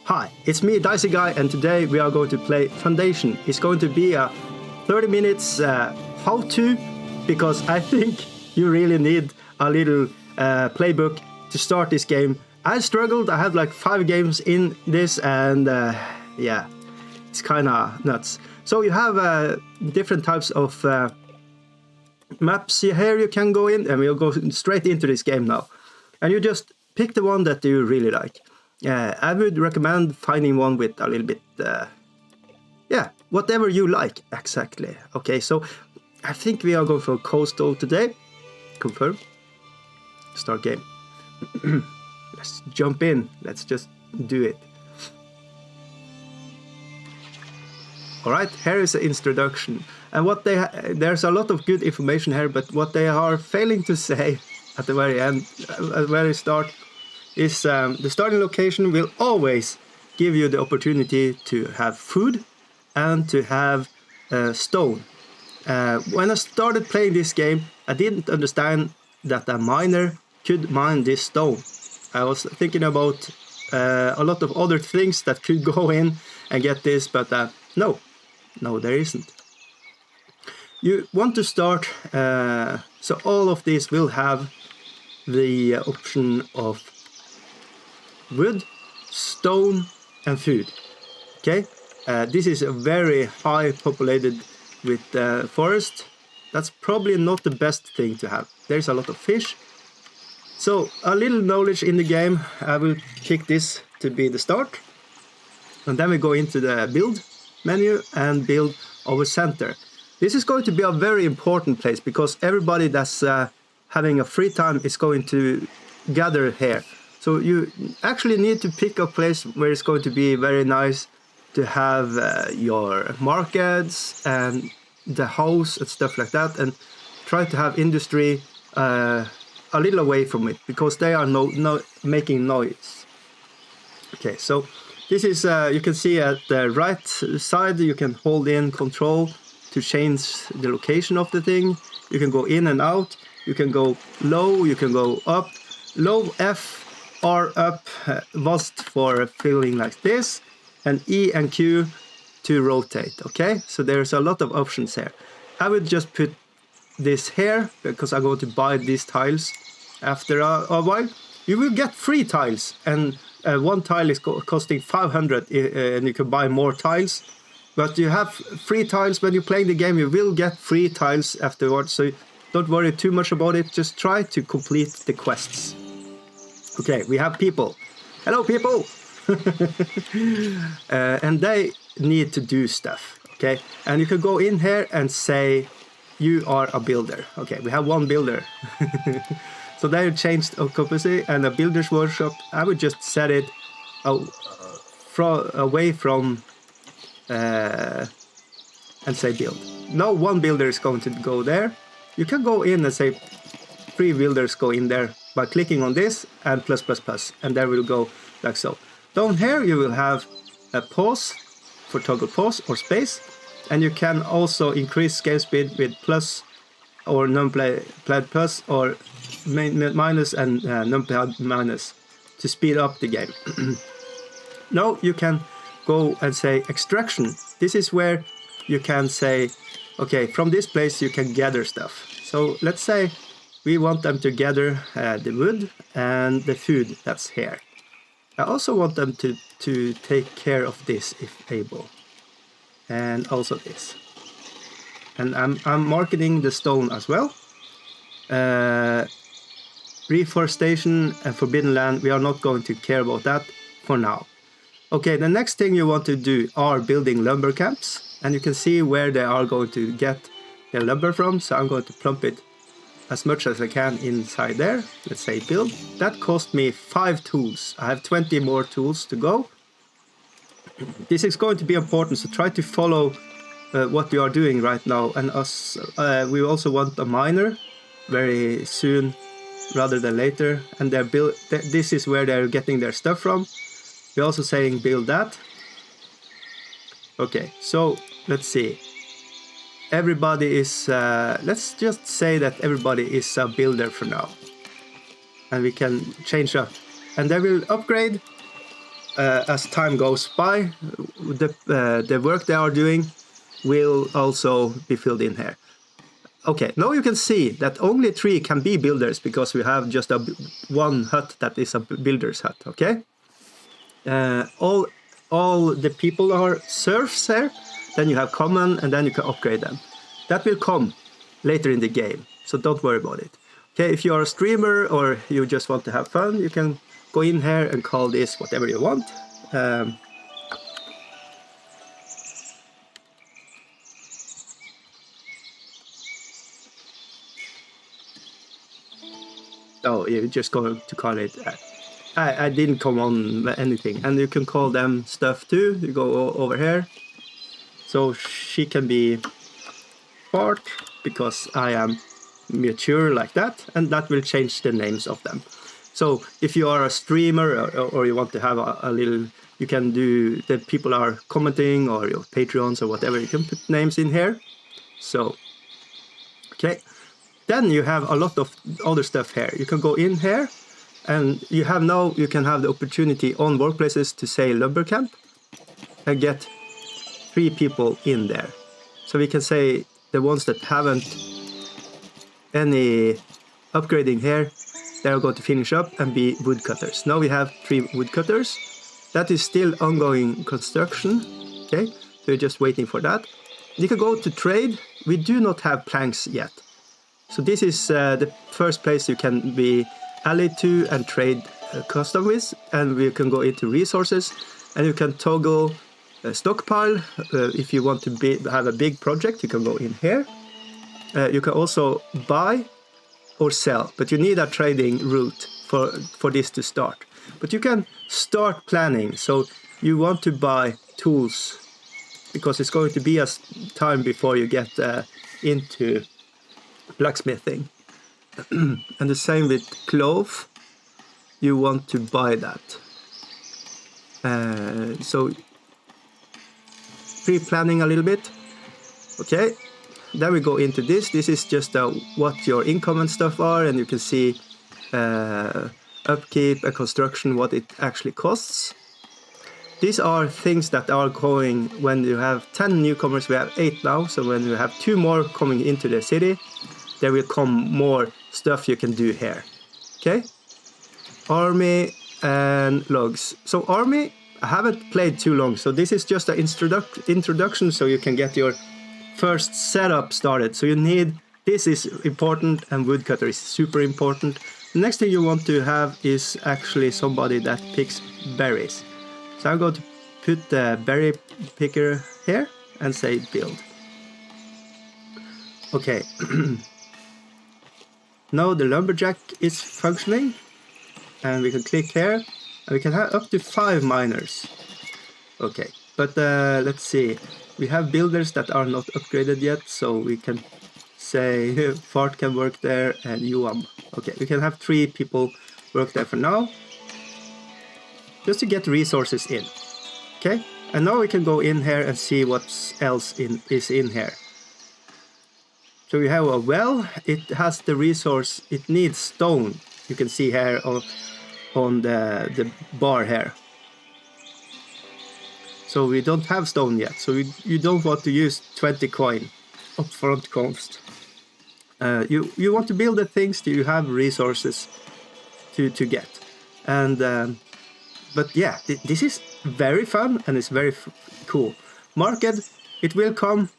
Hi, it's me, DiceyGuy, and today we are going to play Foundation. It's going to be a 30 minutes how-to, because I think you really need a little playbook to start this game. I struggled, I had like 5 games in this, and yeah, it's kinda nuts. So you have different types of maps here you can go in, and we'll go straight into this game now. And you just pick the one that you really like. I would recommend finding one with a little bit, yeah, whatever you like, exactly. Okay, so I think we are going for coastal today. Confirm. Start game. Let's jump in. Let's just do it. Alright, here is the introduction. And what there's a lot of good information here, but what they are failing to say at the very end, at the very start, is the starting location will always give you the opportunity to have food and to have stone. When I started playing this game, I didn't understand that a miner could mine this stone. I was thinking about a lot of other things that could go in and get this, but no, there isn't. You want to start, so all of these will have the option of wood, stone and food. Okay, this is a very high populated with forest. That's probably not the best thing to have. There's a lot of fish. So a little knowledge in the game. I will pick this to be the start, and then we go into the build menu and build our center. This is going to be a very important place because everybody that's having a free time is going to gather here. So you actually need to pick a place where it's going to be very nice to have your markets and the house and stuff like that, and try to have industry a little away from it because they are making noise. Okay, so this is you can see at the right side you can hold in control to change the location of the thing. You can go in and out. You can go low. You can go up. Low F or up was for filling like this, and E and Q to rotate. Okay, so there's a lot of options here. I would just put this here because I'm going to buy these tiles after a while. You will get free tiles, and one tile is costing 500, and you can buy more tiles. But you have free tiles when you're playing the game. You will get free tiles afterwards, so don't worry too much about it. Just try to complete the quests. Okay, we have people. Hello, people! And they need to do stuff, okay? And you can go in here and say, you are a builder. Okay, we have one builder. So they changed occupancy, and a builder's workshop, I would just set it away from and say build. Now one builder is going to go there. You can go in and say 3 builders go in there by clicking on this and plus, and there will go like so. Down here you will have a pause for toggle pause or space, and you can also increase game speed with plus or numpad plus or minus and numpad minus to speed up the game. Now you can go and say extraction. This is where you can say, okay, from this place you can gather stuff. So let's say we want them to gather the wood and the food that's here. I also want them to take care of this if able, and also this. And I'm marketing the stone as well. Reforestation and forbidden land, we are not going to care about that for now. Okay, the next thing you want to do are building lumber camps, and you can see where they are going to get their lumber from. So I'm going to plump it as much as I can inside there. Let's say build. That cost me 5 tools. I have 20 more tools to go. This is going to be important, so try to follow what you are doing right now. And us, we also want a miner very soon rather than later. And this is where they're getting their stuff from. We're also saying build that. Okay, so let's see. Everybody is, let's just say that everybody is a builder for now. And we can change up. And they will upgrade as time goes by, the work they are doing will also be filled in here. Okay, now you can see that only 3 can be builders because we have just one hut that is a builder's hut. Okay, all the people are serfs here. Then you have common, and then you can upgrade them. That will come later in the game, so don't worry about it. Okay, if you are a streamer or you just want to have fun, you can go in here and call this whatever you want. Oh, you're just going to call it. I didn't come on anything, and you can call them stuff too. You go over here, so she can be part because I am mature like that, and that will change the names of them. So if you are a streamer or you want to have a little, you can do the people are commenting or your Patreons or whatever. You can put names in here. So okay. Then you have a lot of other stuff here. You can go in here, and you can have the opportunity on workplaces to say lumber camp and get 3 people in there. So we can say the ones that haven't any upgrading here, they're going to finish up and be woodcutters. Now we have 3 woodcutters. That is still ongoing construction. Okay, so we're just waiting for that. You can go to trade. We do not have planks yet. So this is the first place you can be allied to and trade custom with, and we can go into resources, and you can toggle stockpile. If you want to have a big project, you can go in here. You can also buy or sell, but you need a trading route for this to start. But you can start planning. So you want to buy tools because it's going to be a time before you get into blacksmithing. And the same with cloth. You want to buy that. So pre-planning a little bit. Okay, then we go into this. This is just what your income and stuff are, and you can see upkeep and construction, what it actually costs. These are things that are going when you have 10 newcomers. We have 8 now, so when you have 2 more coming into the city, there will come more stuff you can do here. Okay, army and logs. So army, I haven't played too long, so this is just an introduction so you can get your first setup started. So you need, this is important, and woodcutter is super important. The next thing you want to have is actually somebody that picks berries. So I'm going to put the berry picker here and say build. Okay. Now the lumberjack is functioning, and we can click here, and we can have up to 5 miners. Okay, but let's see. We have builders that are not upgraded yet, so we can say Fart can work there and Yuam. Okay, we can have 3 people work there for now, just to get resources in. Okay, and now we can go in here and see what else is in here. So we have a well. It has the resource. It needs stone. You can see here on the bar here. So we don't have stone yet. So you don't want to use 20 coin upfront cost. You want to build the things that you have resources to get. And but yeah, this is very fun and it's very cool. Market, it will come.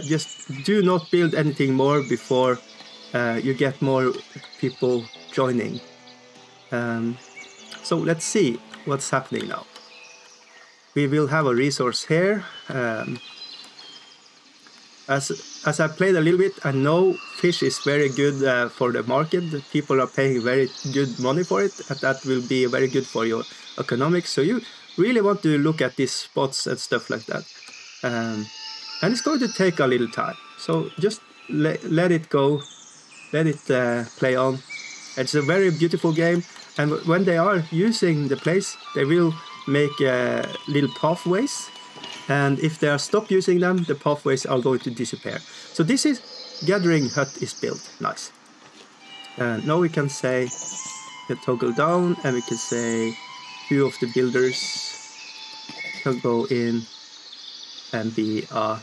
Just do not build anything more before you get more people joining. So let's see what's happening now. We will have a resource here. As I played a little bit, I know fish is very good for the market. People are paying very good money for it, and that will be very good for your economics. So you really want to look at these spots and stuff like that. And it's going to take a little time. So just let it go. Let it play on. It's a very beautiful game. And when they are using the place, they will make little pathways. And if they are stopped using them, the pathways are going to disappear. So this is gathering hut is built. Nice. Now we can say, we can toggle down and we can say few of the builders can go in and be a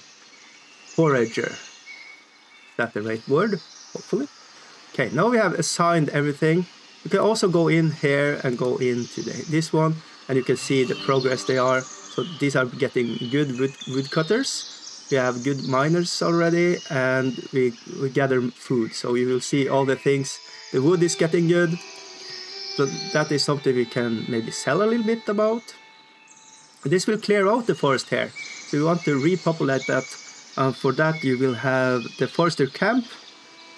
forager. Is that the right word? Hopefully. Okay, now we have assigned everything. You can also go in here and go into this one, and you can see the progress they are. So these are getting good woodcutters. We have good miners already, and we gather food. So you will see all the things. The wood is getting good. So that is something we can maybe sell a little bit about. This will clear out the forest here. So we want to repopulate that. For that you will have the forester camp.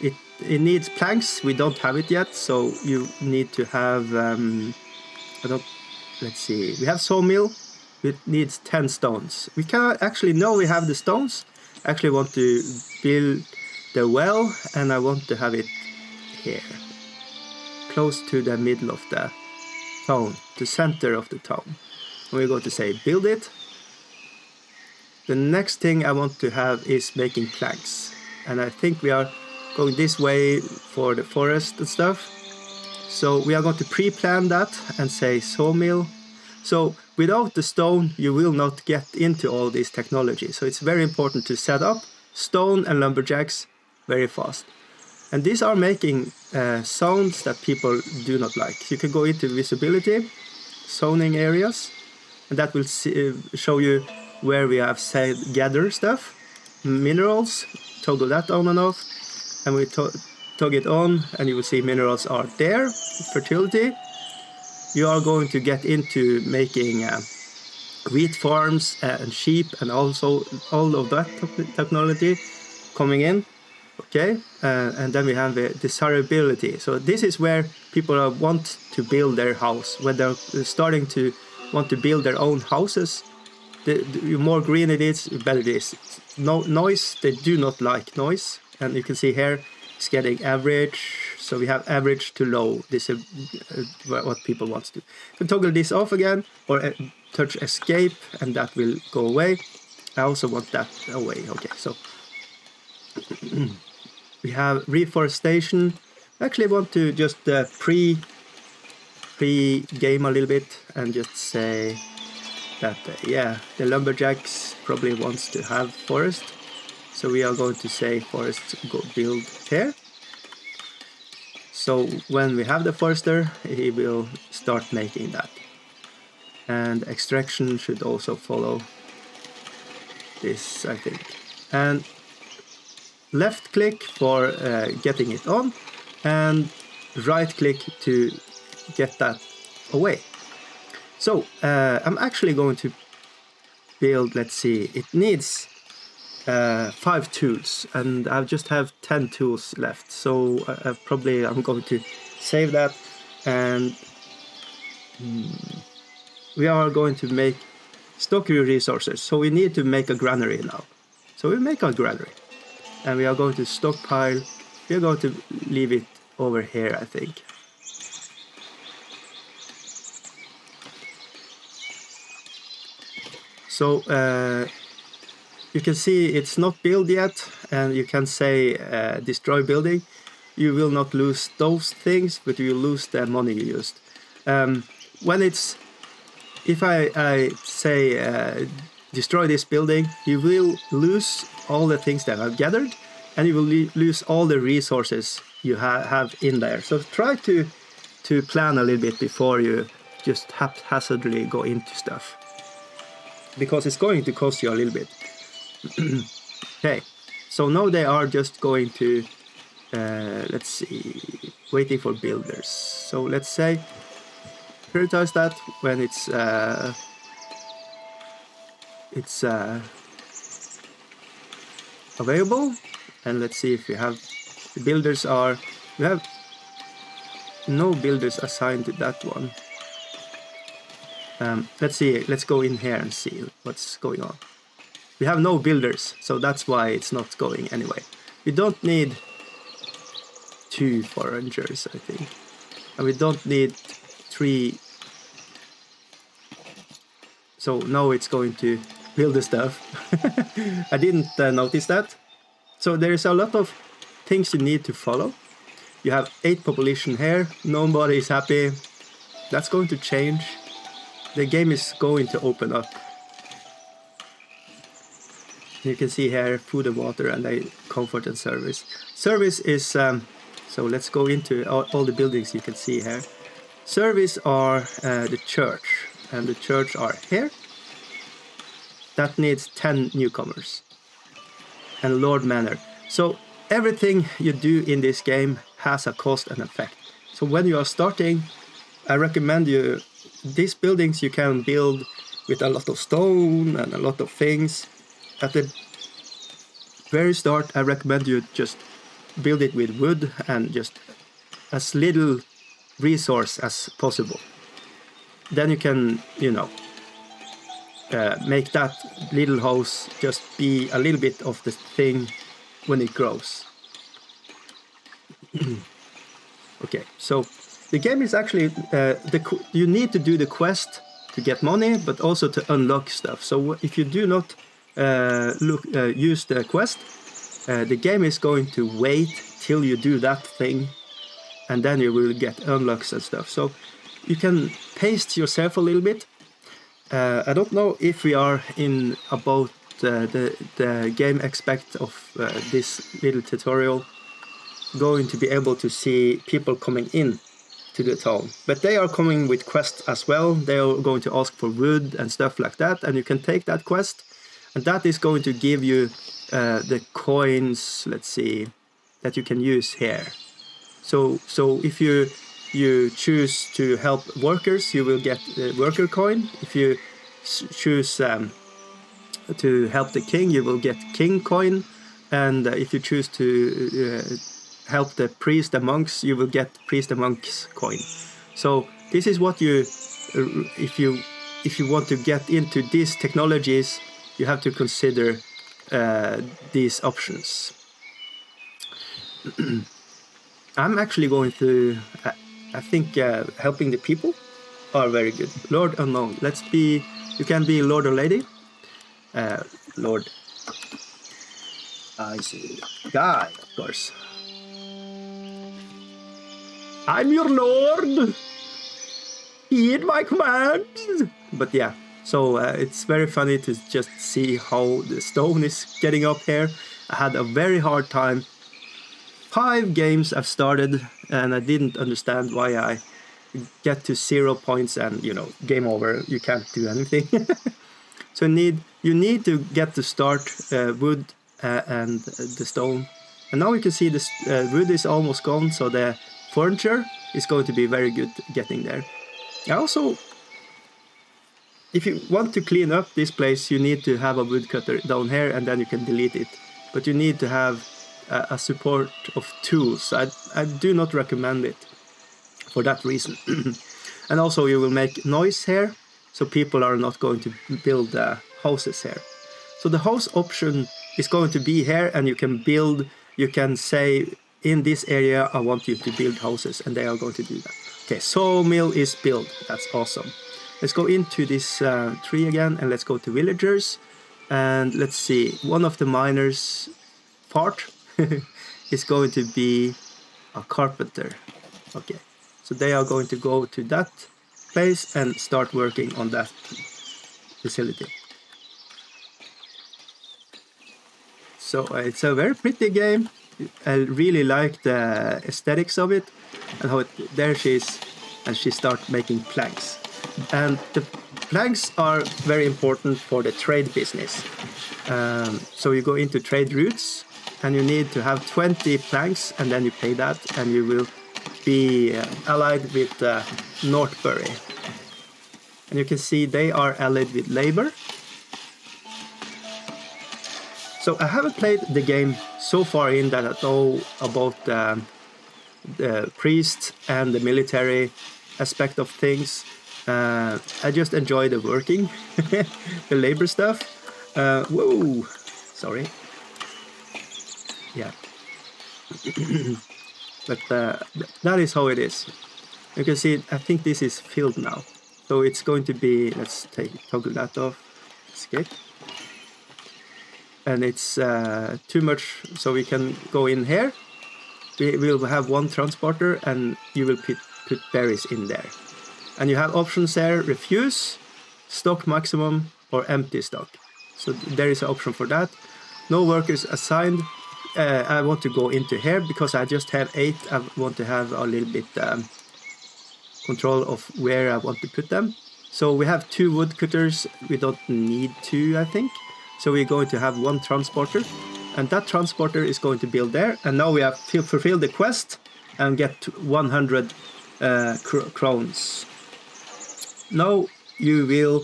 It needs planks. We don't have it yet, so you need to have let's see. We have sawmill. It needs 10 stones. We can actually know we have the stones. I actually want to build the well, and I want to have it here, close to the middle of the town, the center of the town. We're going to say build it. The next thing I want to have is making planks, and I think we are going this way for the forest and stuff. So we are going to pre-plan that and say sawmill. So without the stone, you will not get into all this technology. So it's very important to set up stone and lumberjacks very fast. And these are making sounds that people do not like. You can go into visibility, zoning areas, and that will show you where we have gather stuff. Minerals, toggle that on and off, and we toggle it on, and you will see minerals are there. Fertility. You are going to get into making wheat farms and sheep, and also all of that technology coming in. Okay, and then we have the desirability. So this is where people want to build their house. When they're starting to want to build their own houses, the more green it is, the better it is. No noise, they do not like noise. And you can see here, it's getting average. So we have average to low. This is what people want to do. You can toggle this off again, or touch escape, and that will go away. I also want that away. Okay, so we have reforestation. I actually want to just pre-game a little bit and just say that yeah, the lumberjacks probably wants to have forest. So we are going to say forest go build here. So when we have the forester, he will start making that. And extraction should also follow this, I think. And left click for getting it on, and right click to get that away. So I'm actually going to build, let's see, it needs 5 tools, and I just have 10 tools left. So I'm going to save that, and we are going to make stock resources. So we need to make a granary now. So we make a granary, and we are going to stockpile. We are going to leave it over here, I think. So you can see it's not built yet, and you can say destroy building. You will not lose those things, but you will lose the money you used. If I say destroy this building, you will lose all the things that I've gathered, and you will lose all the resources you have in there. So try to plan a little bit before you just haphazardly go into stuff, because it's going to cost you a little bit. Okay, so now they are just going to let's see, waiting for builders. So let's say prioritize that when it's available, and let's see if we have the builders are. We have no builders assigned to that one. Let's see, let's go in here and see what's going on. We have no builders, so that's why it's not going anyway. We don't need 2 foragers, I think. And we don't need 3. So now it's going to build the stuff. I didn't notice that. So there's a lot of things you need to follow. You have 8 population here. Nobody is happy. That's going to change. The game is going to open up. You can see here food and water, and comfort and service. Service is, so let's go into all the buildings you can see here. Service are the church, and the church are here. That needs 10 newcomers. And Lord Manor. So everything you do in this game has a cost and effect. So when you are starting, I recommend you, these buildings you can build with a lot of stone and a lot of things. At the very start, I recommend you just build it with wood and just as little resource as possible. Then you can, you know, make that little house just be a little bit of the thing when it grows. Okay, so the game is actually, you need to do the quest to get money, but also to unlock stuff. So if you do not use the quest, the game is going to wait till you do that thing, and then you will get unlocks and stuff. So you can pace yourself a little bit. I don't know if we are in about the game aspect of this little tutorial going to be able to see people coming in to the town, but they are coming with quests as well. They are going to ask for wood and stuff like that, and you can take that quest, and that is going to give you the coins, let's see, that you can use here. So if you choose to help workers, you will get the worker coin. If you choose to help the king, you will get king coin, and if you choose to help the priest and monks, you will get priest and monks coin. So this is what you, if you want to get into these technologies, you have to consider these options. I'm actually going to, I think helping the people are very good. Lord Unknown, you can be Lord or Lady. Lord. I see. Guy, of course. I'm your lord. Heed my commands. But yeah, so it's very funny to just see how the stone is getting up here. I had a very hard time. 5 games I've started, and I didn't understand why I get to 0 points and, you know, game over. You can't do anything. So you need to get to start wood and the stone. And now you can see this wood is almost gone, so the furniture is going to be very good getting there. Also, if you want to clean up this place, you need to have a woodcutter down here, and then you can delete it. But you need to have a support of tools. I do not recommend it for that reason. And also you will make noise here, so people are not going to build houses here. So the house option is going to be here, and you can build, you can say, in this area I want you to build houses, and they are going to do that. Okay, sawmill is built. That's awesome. Let's go into this tree again, and let's go to villagers. And let's see, one of the miners' part is going to be a carpenter. Okay, so they are going to go to that place and start working on that facility. So it's a very pretty game. I really like the aesthetics of it, and how there she is, and she starts making planks. And the planks are very important for the trade business. So you go into trade routes, and you need to have 20 planks, and then you pay that, and you will be allied with Northbury. And you can see they are allied with Labour. So I haven't played the game so far in that I know about the priest and the military aspect of things. I just enjoy the working, the labor stuff. Whoa, sorry. Yeah. But that is how it is. You can see, I think this is filled now. So it's going to be, let's toggle that off, escape. And it's too much, so we can go in here. We will have one transporter, and you will put berries in there. And you have options there, refuse, stock maximum, or empty stock. So there is an option for that. No workers assigned. I want to go into here because I just have 8. I want to have a little bit control of where I want to put them. So we have 2 woodcutters. We don't need 2, I think. So we're going to have 1 transporter. And that transporter is going to build there. And now we have fulfilled the quest and get 100 crowns. Now you will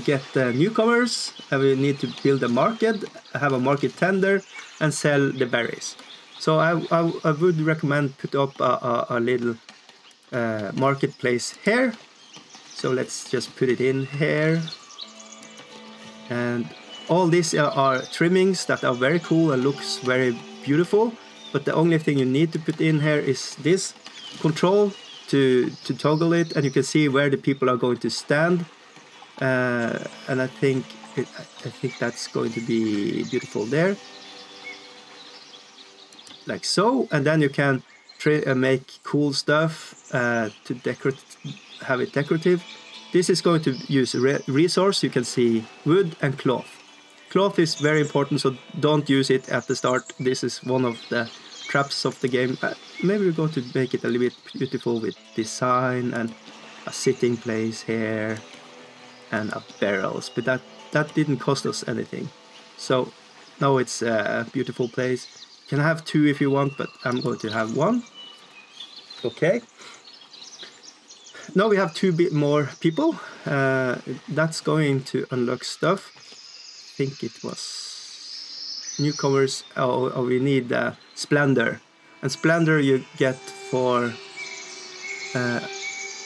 get newcomers, and we need to build a market, have a market tender, and sell the berries. So I would recommend put up a little marketplace here. So let's just put it in here. And all these are trimmings that are very cool and looks very beautiful. But the only thing you need to put in here is this control to toggle it, and you can see where the people are going to stand. And I think that's going to be beautiful there, like so. And then you can make cool stuff to have it decorative. This is going to use resource. You can see wood and cloth. Cloth is very important, so don't use it at the start. This is one of the traps of the game. Maybe we're going to make it a little bit beautiful with design and a sitting place here and a barrels, but that didn't cost us anything. So now it's a beautiful place. You can have 2 if you want, but I'm going to have 1. Okay. Now we have 2 bit more people. That's going to unlock stuff. I think it was newcomers. Oh, we need splendor, and splendor you get for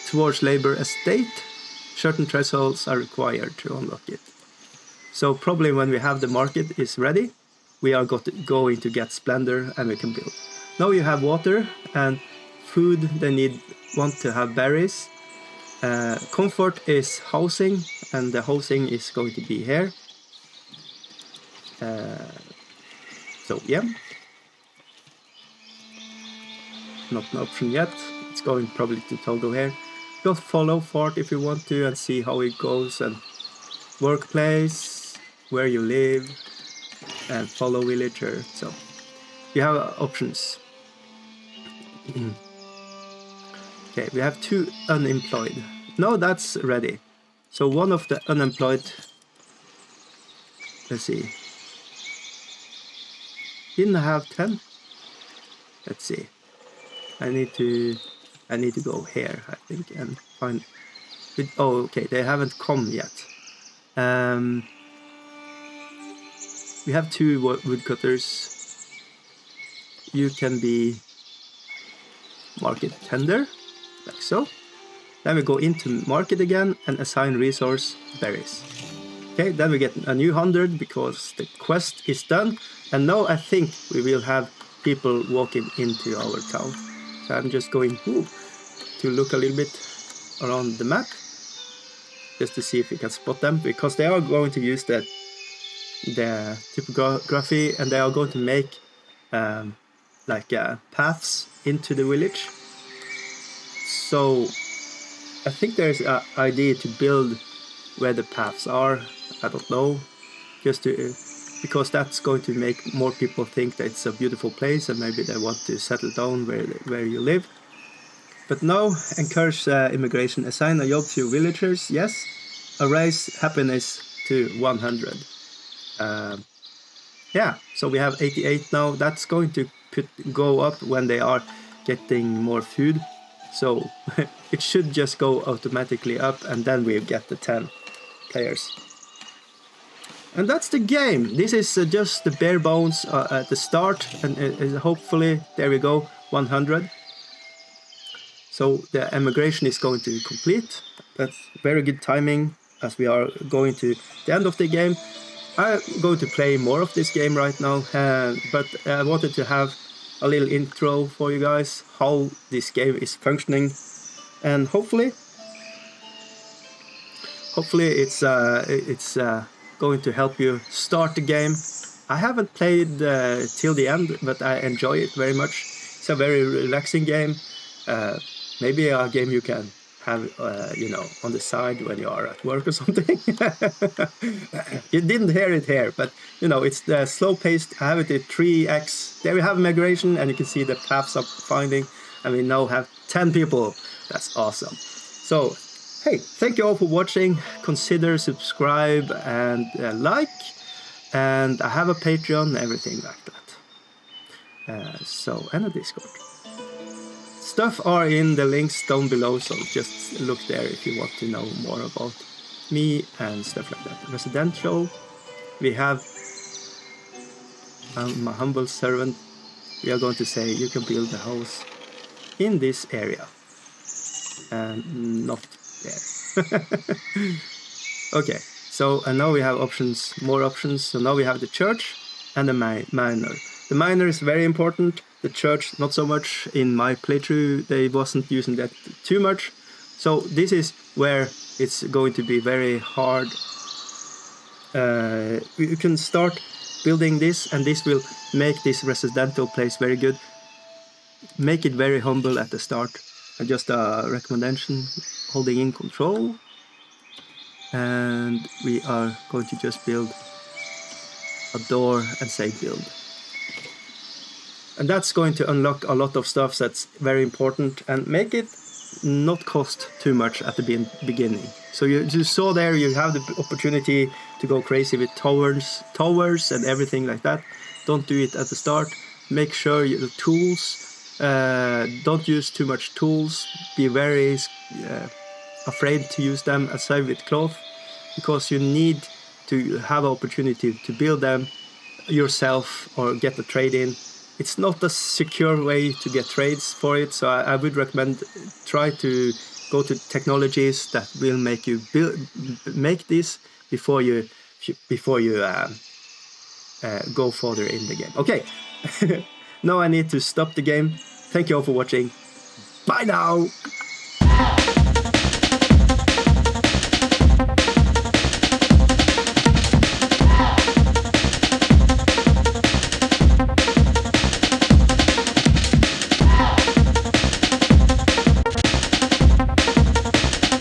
towards labor estate. Certain thresholds are required to unlock it. So probably when we have the market is ready, we are going to get splendor and we can build. Now you have water and food. They want to have berries. Comfort is housing, and the housing is going to be here. So yeah, not an option yet. It's going probably to toggle here. Just follow fort if you want to and see how it goes, and workplace, where you live, and follow villager. So you have options. Okay, we have 2 unemployed. No, that's ready. So one of the unemployed, let's see, didn't have 10. Let's see. I need to go here, I think, and find. Oh, okay, they haven't come yet. We have 2 woodcutters. You can be market tender, like so. Then we go into market again and assign resource berries. Okay, then we get a new 100 because the quest is done. And now I think we will have people walking into our town. So I'm just going to look a little bit around the map, just to see if we can spot them, because they are going to use the typography, and they are going to make paths into the village. So I think there's an idea to build where the paths are. I don't know, just to because that's going to make more people think that it's a beautiful place, and maybe they want to settle down where you live. But now, encourage immigration. Assign a job to villagers. Yes. Raise happiness to 100. Yeah, so we have 88 now. That's going to go up when they are getting more food. So it should just go automatically up, and then we get the 10 players. And that's the game. This is just the bare bones at the start, and hopefully, there we go, 100. So the immigration is going to complete. That's very good timing, as we are going to the end of the game. I'm going to play more of this game right now, but I wanted to have a little intro for you guys, how this game is functioning, and hopefully it's going to help you start the game. I haven't played till the end, but I enjoy it very much. It's a very relaxing game. Maybe a game you can have, you know, on the side when you are at work or something. You didn't hear it here, but you know, it's the slow paced. I have it at 3x. There we have migration, and you can see the paths of finding, and we now have 10 people. That's awesome. So, hey, thank you all for watching. Consider subscribe and like, and I have a Patreon, everything like that. And a Discord. Stuff are in the links down below, so just look there if you want to know more about me and stuff like that. Residential, we have my humble servant. We are going to say you can build a house in this area and not there. Okay, so and now we have options, more options. So now we have the church and the minor. The minor is very important. The church, not so much. In my playthrough, they wasn't using that too much. So this is where it's going to be very hard. You can start building this, and this will make this residential place very good. Make it very humble at the start. And just a recommendation, holding in control. And we are going to just build a door and say build. And that's going to unlock a lot of stuff that's very important and make it not cost too much at the beginning. So you saw there, you have the opportunity to go crazy with towers and everything like that. Don't do it at the start. Make sure the tools, don't use too much tools. Be very afraid to use them aside with cloth, because you need to have an opportunity to build them yourself or get a trade in. It's not a secure way to get trades for it, so I would recommend try to go to technologies that will make you make this before you go further in the game. Okay, now I need to stop the game. Thank you all for watching. Bye now.